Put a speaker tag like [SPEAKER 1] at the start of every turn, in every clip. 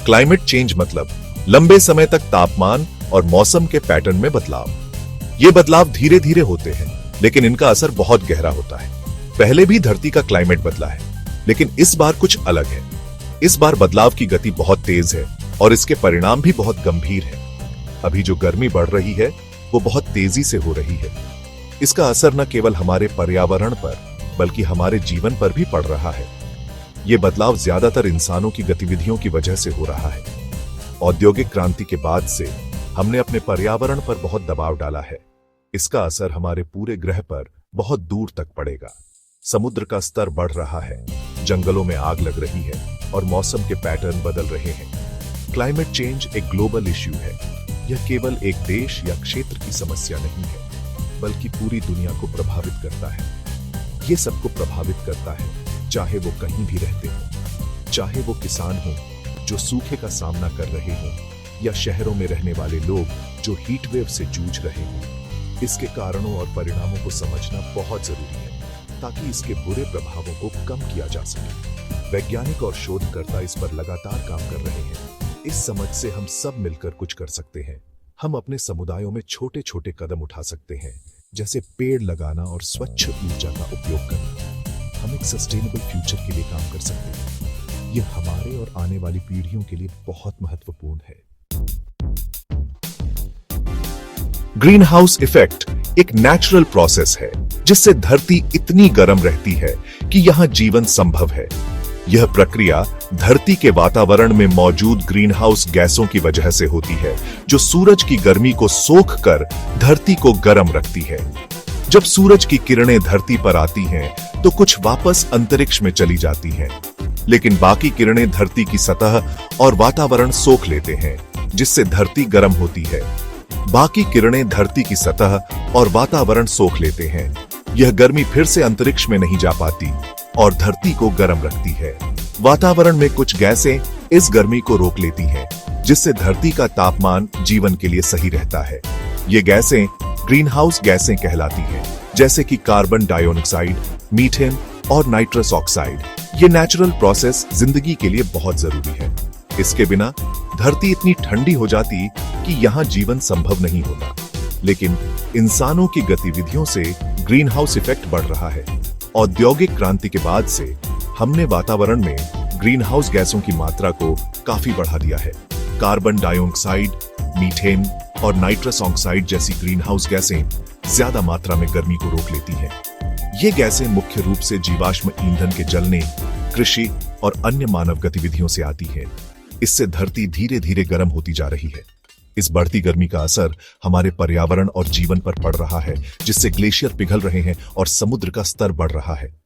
[SPEAKER 1] Climate change मतलब लंबे समय तक तापमान और मौसम के पैटर्न में बदलाव। ये बदलाव धीरे धीरे होते हैं, लेकिन इनका असर बहुत गहरा होता है। पहले भी धरती का क्लाइमेट बदला है, लेकिन इस बार कुछ अलग है। इस बार बदलाव की गति बहुत तेज है और इसके परिणाम भी बहुत गंभीर है। अभी जो गर्मी बढ़ रही है वो बहुत तेजी से हो रही है। इसका असर न केवल हमारे पर्यावरण पर बल्कि हमारे जीवन पर भी पड़ रहा है। ये बदलाव ज्यादातर इंसानों की गतिविधियों की वजह से हो रहा है। औद्योगिक क्रांति के बाद से हमने अपने पर्यावरण पर बहुत दबाव डाला है। इसका असर हमारे पूरे ग्रह पर बहुत दूर तक पड़ेगा। समुद्र का स्तर बढ़ रहा है, जंगलों में आग लग रही है और मौसम के पैटर्न बदल रहे हैं। क्लाइमेट चेंज एक ग्लोबल इश्यू है। यह केवल एक देश या क्षेत्र की समस्या नहीं है, बल्कि पूरी दुनिया को प्रभावित करता है। यह सबको प्रभावित करता है, चाहे वो कहीं भी रहते हो, चाहे वो किसान हो जो सूखे का सामना कर रहे हो, या शहरों में रहने वाले लोग जो हीट वेव से जूझ रहे हो। इसके कारणों और परिणामों को समझना बहुत जरूरी है, ताकि इसके बुरे प्रभावों को कम किया जा सके। वैज्ञानिक और शोधकर्ता इस पर लगातार काम कर रहे हैं। इस समझ से हम सब मिलकर कुछ कर सकते हैं। हम अपने समुदायों में छोटे छोटे कदम उठा सकते हैं, जैसे पेड़ लगाना और स्वच्छ ऊर्जा का उपयोग करना। हम एक सस्टेनेबल फ्यूचर के लिए काम कर सकते हैं। यह हमारे और आने वाली पीढ़ियों के लिए बहुत महत्वपूर्ण है। ग्रीन हाउस इफेक्ट एक नेचुरल प्रोसेस है जिससे धरती इतनी गर्म रहती है कि यहां जीवन संभव है। यह प्रक्रिया धरती के वातावरण में मौजूद ग्रीन हाउस गैसों की वजह से होती है, जो सूरज की गर्मी को सोख कर धरती को गर्म रखती है। जब सूरज की किरणें धरती पर आती हैं, तो कुछ वापस अंतरिक्ष में चली जाती हैं, लेकिन बाकी किरणें धरती की सतह और वातावरण सोख लेते हैं, जिससे धरती गर्म होती है। बाकी किरणें धरती की सतह और वातावरण सोख लेते हैं। यह गर्मी फिर से अंतरिक्ष में नहीं जा पाती और धरती को गर्म रखती है। वातावरण में कुछ गैसें इस गर्मी को रोक लेती हैं, जिससे धरती का तापमान जीवन के लिए सही रहता है। ये गैसें ग्रीन हाउस गैसें कहलाती हैं, जैसे कि कार्बन डाइऑक्साइड, मीथेन और नाइट्रस ऑक्साइड। ये नेचुरल प्रोसेस जिंदगी के लिए बहुत जरूरी है। इसके बिना धरती इतनी ठंडी हो जाती कि यहाँ जीवन संभव नहीं होता। लेकिन इंसानों की गतिविधियों से ग्रीन हाउस इफेक्ट बढ़ रहा है। औद्योगिक क्रांति के बाद से हमने वातावरण में ग्रीन हाउस गैसों की मात्रा को काफी बढ़ा दिया है। कार्बन डाइऑक्साइड, मीथेन और नाइट्रस ऑक्साइड जैसी ग्रीन हाउस गैसें ज्यादा मात्रा में गर्मी को रोक लेती हैं। ये गैसें मुख्य रूप से जीवाश्म ईंधन के जलने, कृषि और अन्य मानव गतिविधियों से आती हैं। इससे धरती धीरे धीरे गर्म होती जा रही है। इस बढ़ती गर्मी का असर हमारे पर्यावरण और जीवन पर पड़ रहा है, जिससे ग्लेशियर पिघल रहे हैं और समुद्र का स्तर बढ़ रहा है।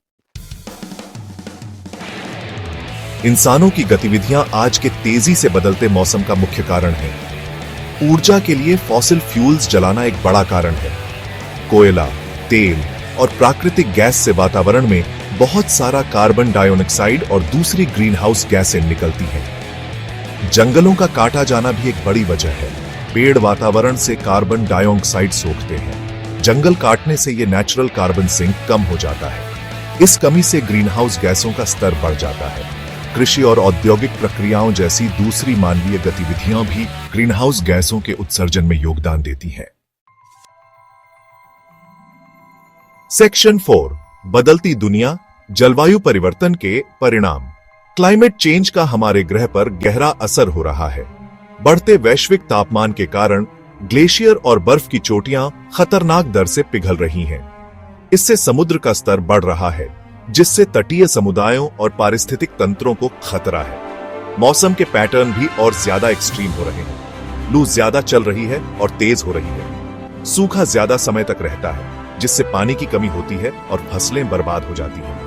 [SPEAKER 1] इंसानों की गतिविधियां आज के तेजी से बदलते मौसम का मुख्य कारण है। ऊर्जा के लिए फॉसिल फ्यूल्स जलाना एक बड़ा कारण है। कोयला, तेल और प्राकृतिक गैस से वातावरण में बहुत सारा कार्बन डाइऑक्साइड और दूसरी ग्रीन हाउस गैसें निकलती हैं। जंगलों का काटा जाना भी एक बड़ी वजह है। पेड़ वातावरण से कार्बन डाइऑक्साइड सोखते हैं। जंगल काटने से ये नेचुरल कार्बन सिंक कम हो जाता है। इस कमी से ग्रीन हाउस गैसों का स्तर बढ़ जाता है। कृषि और औद्योगिक प्रक्रियाओं जैसी दूसरी मानवीय गतिविधियां भी ग्रीन हाउस गैसों के उत्सर्जन में योगदान देती हैं। सेक्शन 4, बदलती दुनिया, जलवायु परिवर्तन के परिणाम। क्लाइमेट चेंज का हमारे ग्रह पर गहरा असर हो रहा है। बढ़ते वैश्विक तापमान के कारण ग्लेशियर और बर्फ की चोटियां खतरनाक दर से पिघल रही हैं। इससे समुद्र का स्तर बढ़ रहा है, जिससे तटीय समुदायों और पारिस्थितिक तंत्रों को खतरा है। मौसम के पैटर्न भी और ज्यादा एक्सट्रीम हो रहे हैं। लू ज्यादा चल रही है और तेज हो रही है। सूखा ज्यादा समय तक रहता है, जिससे पानी की कमी होती है और फसलें बर्बाद हो जाती हैं।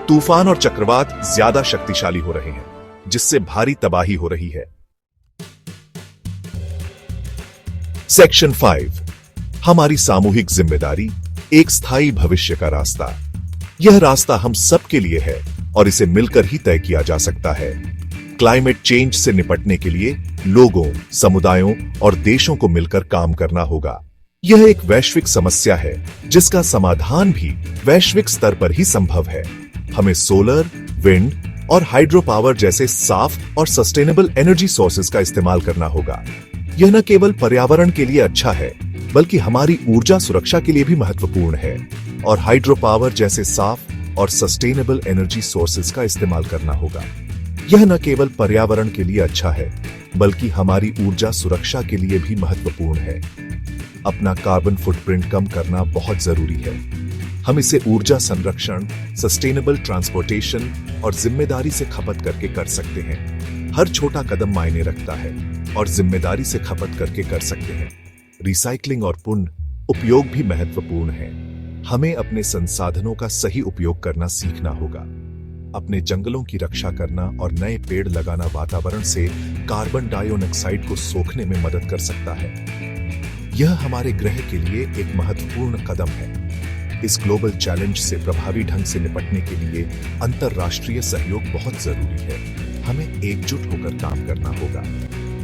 [SPEAKER 1] तूफान और चक्रवात ज्यादा शक्तिशाली हो रहे हैं, जिससे भारी तबाही हो रही है। सेक्शन 5, हमारी सामूहिक जिम्मेदारी, एक स्थायी भविष्य का रास्ता। यह रास्ता हम सब के लिए है और इसे मिलकर ही तय किया जा सकता है। क्लाइमेट चेंज से निपटने के लिए लोगों, समुदायों और देशों को मिलकर काम करना होगा। यह एक वैश्विक समस्या है, जिसका समाधान भी वैश्विक स्तर पर ही संभव है। हमें सोलर, विंड और हाइड्रो पावर जैसे साफ और सस्टेनेबल एनर्जी सोर्सेज का इस्तेमाल करना होगा। यह न केवल पर्यावरण के लिए अच्छा है, बल्कि हमारी ऊर्जा सुरक्षा के लिए भी महत्वपूर्ण है। और हाइड्रो पावर जैसे साफ और सस्टेनेबल एनर्जी सोर्सेज का इस्तेमाल करना होगा। यह न केवल पर्यावरण के लिए अच्छा है, बल्कि हमारी ऊर्जा सुरक्षा के लिए भी महत्वपूर्ण है। अपना कार्बन फुटप्रिंट कम करना बहुत जरूरी है। हम इसे ऊर्जा संरक्षण, सस्टेनेबल ट्रांसपोर्टेशन और जिम्मेदारी से खपत करके कर सकते हैं। हर छोटा कदम मायने रखता है और जिम्मेदारी से खपत करके कर सकते हैं। रिसाइकलिंग और पुनः उपयोग भी महत्वपूर्ण है। हमें अपने संसाधनों का सही उपयोग करना सीखना होगा। अपने जंगलों की रक्षा करना और नए पेड़ लगाना वातावरण से कार्बन डाइऑक्साइड को सोखने में मदद कर सकता है। यह हमारे ग्रह के लिए एक महत्वपूर्ण कदम है। इस ग्लोबल चैलेंज से प्रभावी ढंग से निपटने के लिए अंतर्राष्ट्रीय सहयोग बहुत जरूरी है। हमें एकजुट होकर काम करना होगा।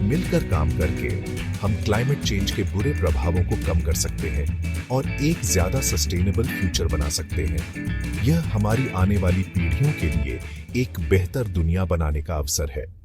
[SPEAKER 1] मिलकर काम करके हम क्लाइमेट चेंज के बुरे प्रभावों को कम कर सकते हैं और एक ज्यादा सस्टेनेबल फ्यूचर बना सकते हैं। यह हमारी आने वाली पीढ़ियों के लिए एक बेहतर दुनिया बनाने का अवसर है।